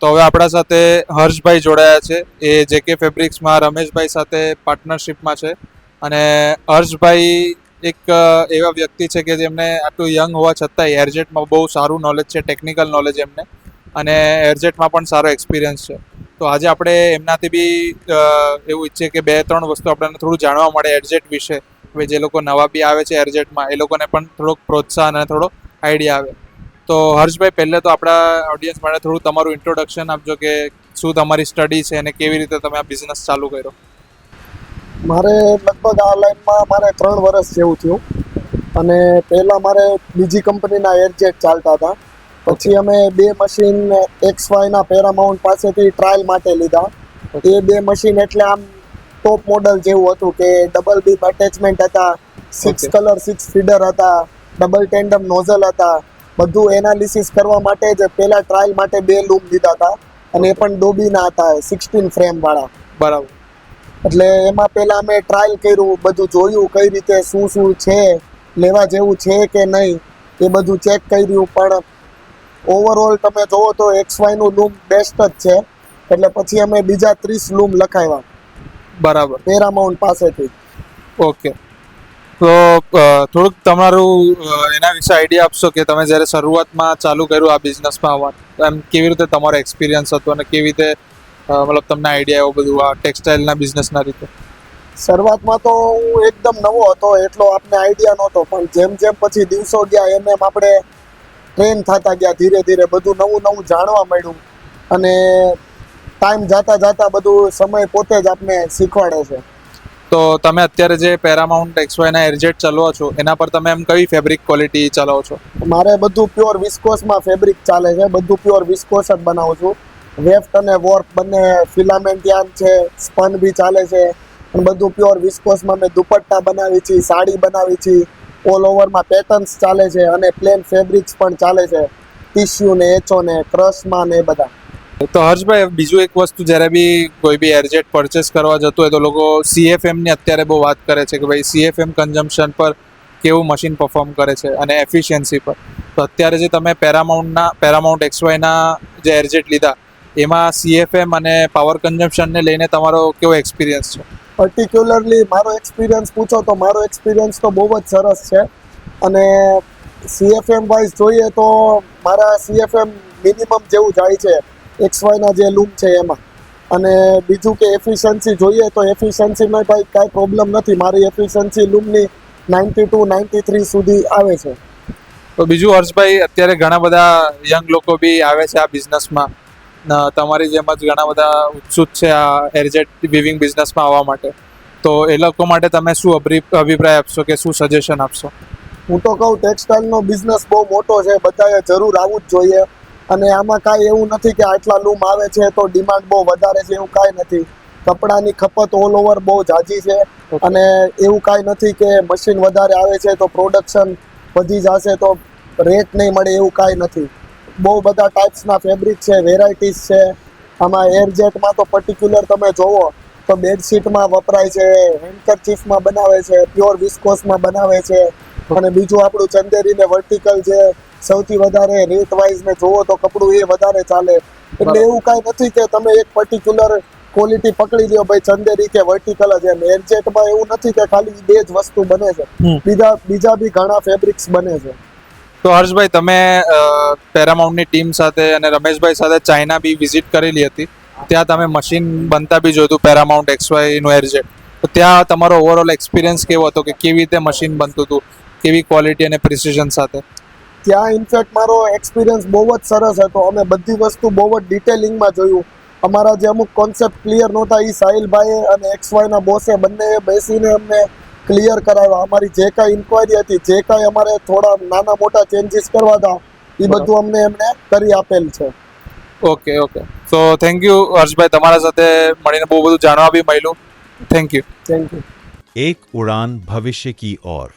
તો હવે આપણા સાથે હર્ષભાઈ જોડાયા છે, એ જેકે ફેબ્રિક્સમાં રમેશભાઈ સાથે પાર્ટનરશિપમાં છે. અને હર્ષભાઈ એક એવા વ્યક્તિ છે કે જેમને આટલું યંગ હોવા છતાંય એરજેટમાં બહુ સારું નોલેજ છે, ટેકનિકલ નોલેજ એમને, અને એરજેટમાં પણ સારો એક્સપિરિયન્સ છે. તો આજે આપણે એમનાથી બી એવું ઈચ્છીએ કે 2-3 વસ્તુ આપણને થોડું જાણવા મળે એરજેટ વિશે. હવે જે લોકો નવા બી આવે છે એરજેટમાં, એ લોકોને પણ થોડોક પ્રોત્સાહન અને થોડો આઈડિયા આવે. તો હર્ષભાઈ, પહેલે તો આપણા ઓડિયન્સ માટે થોડું તમારું ઇન્ટ્રોડક્શન આપજો કે શું તમારી સ્ટડી છે અને કેવી રીતે તમે આ બિઝનેસ ચાલુ કર્યો. મારે લગભગ આ લાઈનમાં મારે 3 વર્ષ જેવું થયું. અને પહેલાં મારે બીજી કંપનીના એરજેટ ચાલતા હતા. પછી અમે 2 મશીન XYના પેરામાઉન્ટ પાસેથી ટ્રાયલ માટે લીધા. એ 2 મશીન એટલે આમ ટોપ મોડલ જેવું હતું કે ડબલ બીમ અટેચમેન્ટ હતા, 6 કલર 6 ફીડર હતા, ડબલ ટેન્ડમ નોઝલ હતા. બધું એનાલિસિસ કરવા માટે જ પહેલાં ટ્રાયલ માટે 2 લૂમ લીધા હતા. અને એ પણ ડોબીના હતા, 16 ફ્રેમવાળા. બરાબર. એટલે એમાં પહેલાં અમે ટ્રાયલ કર્યું, બધું જોયું કઈ રીતે શું છે, લેવા જેવું છે કે નહીં, એ બધું ચેક કર્યું. પણ ઓવરઓલ તમે જોવો તો XYનું લૂમ બેસ્ટ જ છે. એટલે પછી અમે બીજા 30 લૂમ લખાવ્યા. બરાબર. પેરામાઉન્ટ પાસેથી. ઓકે. તો થોડુંક તમારું એના વિશે આઈડિયા આપશો કે તમે જ્યારે શરૂઆતમાં ચાલુ કર્યું આ બિઝનેસમાં આવવાનું, તો એમ કેવી રીતે તમારો એક્સપિરિયન્સ હતો અને કેવી રીતે મતલબ તમને આઈડિયા આવ્યો બધું આ ટેક્સટાઇલના બિઝનેસના રીતે? શરૂઆતમાં તો હું એકદમ નવો હતો, એટલો આપને આઈડિયા નહોતો. પણ જેમ જેમ પછી દિવસો ગયા એમ આપણે ટ્રેન થતા ગયા, ધીરે ધીરે બધું નવું નવું જાણવા મળ્યું. અને ટાઈમ જાતા બધું સમય પોતે જ આપને શીખવાડે છે. તો તમે અત્યારે જે પેરામાઉન્ટ XYના એરજેટ ચલાવો છો, એના પર તમે એમ કઈ ફેબ્રિક ક્વોલિટી ચલાવો છો? મારે બધું પ્યોર વિસ્કોસમાં ફેબ્રિક ચાલે છે, બધું પ્યોર વિસ્કોસ જ બનાવું છું. વેફ્ટ અને વોર્પ બંને, ફિલામેન્ટ યાન છે, સ્પન બી ચાલે છે. અને બધું પ્યોર વિસ્કોસમાં મેં દુપટ્ટા બનાવી છે, સાડી બનાવી છે, ઓલ ઓવરમાં પેટર્ન્સ ચાલે છે. અને પ્લેન ફેબ્રિક્સ પણ ચાલે છે, ટિશ્યુ ને એચો ને ક્રશમાં ને એ બધા. તો હર્ષભાઈ, બીજું એક વસ્તુ, જ્યારે બી કોઈ બી એરજેટ પરચેસ કરવા જતું હોય તો લોકો CFMની અત્યારે બહુ વાત કરે છે કે ભાઈ CFM કન્ઝમ્પશન પર કેવું મશીન પરફોર્મ કરે છે અને એફિશિયન્સી પર. તો અત્યારે જે તમે પેરામાઉન્ટ XYના જે એરજેટ લીધા, એમાં CFM અને પાવર કન્ઝમ્પશનને લઈને તમારો કેવો એક્સપિરિયન્સ છે? પર્ટિક્યુલરલી મારો એક્સપિરિયન્સ પૂછો તો મારો એક્સપિરિયન્સ તો બહુ જ સરસ છે. અને CFM વાઇઝ જોઈએ તો મારા CFM મિનિમમ જેવું જાય છે XYના જે લૂમ છે એમાં. અને બીજું કે એફિશિયન્સી જોઈએ તો એફિશિયન્સીમાં કાંઈ પ્રોબ્લેમ નથી. મારી એફિશિયન્સી લૂમની 92-93 સુધી આવે છે. તો બીજું હર્ષભાઈ, અત્યારે ઘણા બધા યંગ લોકો બી આવે છે આ બિઝનેસમાં, તમારી જેમ જ ઘણા બધા ઉત્સુક છે આ એરજેટ વિવિંગ બિઝનેસમાં આવવા માટે. તો એ લોકો માટે તમે શું અભિપ્રાય આપશો કે શું સજેશન આપશો? હું તો કહું, ટેક્સટાઇલનો બિઝનેસ બહુ મોટો છે, બધાએ જરૂર આવવું જ જોઈએ. અને આમાં કાંઈ એવું નથી કે આટલા લૂમ આવે છે તો ડિમાન્ડ બહુ વધારે છે, એવું કાંઈ નથી. કપડાની ખપત ઓલ ઓવર બહુ ઝાઝી છે. અને એવું કાંઈ નથી કે મશીન વધારે આવે છે તો પ્રોડક્શન વધી જશે તો રેટ નહીં મળે, એવું કાંઈ નથી. બહુ બધા ટાઈપ્સના ફેબ્રિક છે, વેરાયટીઝ છે. આમાં એરજેટમાં તો પર્ટિક્યુલર તમે જોવો તો બેડશીટમાં વપરાય છે, હેન્ડકરચીફમાં બનાવે છે, પ્યોર વિસ્કોસમાં બનાવે છે. અને બીજું આપણું ચંદેરીને વર્ટિકલ છે, સૌથી વધારે રેટ વાઇઝ ને જોવો તો કપડું એ વધારે ચાલે. એટલે એવું કાંઈ નથી કે તમે એક પર્ટિક્યુલર ક્વોલિટી પકડી લ્યો, ભાઈ ચંદેરી કે વર્ટિકલ જ. એમ એરજેટમાં એવું નથી કે ખાલી 2 જ વસ્તુ બને છે, બીજા બી ઘણા ફેબ્રિક્સ બને છે. તો હર્ષભાઈ, તમે પેરામાઉન્ટની ટીમ સાથે અને રમેશભાઈ સાથે ચાઇના બી વિઝિટ કરેલી હતી. ત્યાં તમે મશીન બનતા બી જોયું પેરામાઉન્ટ XYનું એરજેટ. તો ત્યાં તમારો ઓવરઓલ એક્સપિરિયન્સ કેવો હતો કે કેવી રીતે મશીન બનતું હતું, કેવી ક્વોલિટી અને પ્રિસિઝન સાથે? ત્યાં ઇનફેક્ટ મારો એક્સપિરિયન્સ બહુ જ સરસ હતો. અમે બધી વસ્તુ બહુ જ ડિટેલિંગમાં જોયું. અમારા જે અમુક કોન્સેપ્ટ ક્લિયર નહોતા એ સાહિલભાઈએ અને XYના બોસે બંને બેસીને અમને ક્લિયર કરાવ્યા. અમારી જે કાંઈ ઇન્ક્વાયરી હતી, જે કાંઈ અમારે થોડા નાના મોટા ચેન્જીસ કરવા હતા, એ બધું અમને એમણે કરી આપેલ છે. ઓકે. તો થેન્ક યુ હર્ષભાઈ, તમારા સાથે મળીને બહુ બધું જાણવા બી મળ્યું. Thank you. Thank you. एक उड़ान भविष्य की ओर।